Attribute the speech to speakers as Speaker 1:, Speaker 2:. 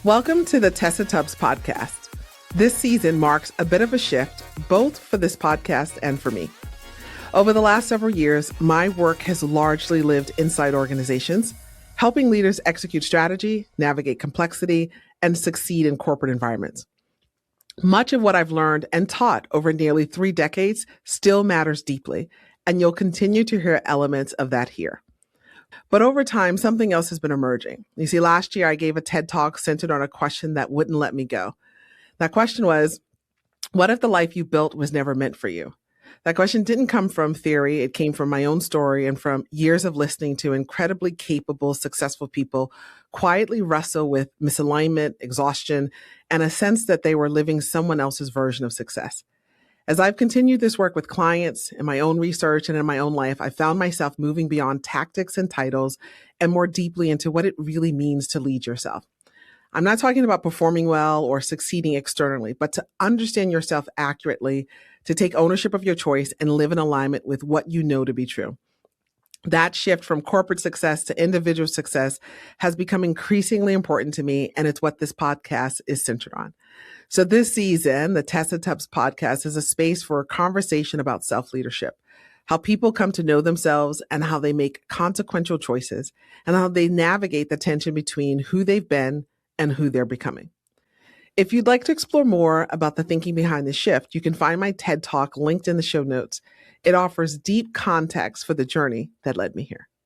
Speaker 1: Welcome to the Tessa Tubbs podcast. This season marks a bit of a shift, both for this podcast and for me. Over the last several years, my work has largely lived inside organizations, helping leaders execute strategy, navigate complexity, and succeed in corporate environments. Much of what I've learned and taught over nearly 3 decades still matters deeply, and you'll continue to hear elements of that here. But over time, something else has been emerging. You see, last year I gave a TED Talk centered on a question that wouldn't let me go. That question was, what if the life you built was never meant for you? That question didn't come from theory. It came from my own story and from years of listening to incredibly capable, successful people quietly wrestle with misalignment, exhaustion, and a sense that they were living someone else's version of success. As I've continued this work with clients, in my own research, and in my own life, I found myself moving beyond tactics and titles and more deeply into what it really means to lead yourself. I'm not talking about performing well or succeeding externally, but to understand yourself accurately, to take ownership of your choice and live in alignment with what you know to be true. That shift from corporate success to individual success has become increasingly important to me, and it's what this podcast is centered on. So this season, the Tessa Tubbs podcast is a space for a conversation about self-leadership, how people come to know themselves and how they make consequential choices, and how they navigate the tension between who they've been and who they're becoming. If you'd like to explore more about the thinking behind the shift, you can find my TED Talk linked in the show notes. It offers deep context for the journey that led me here.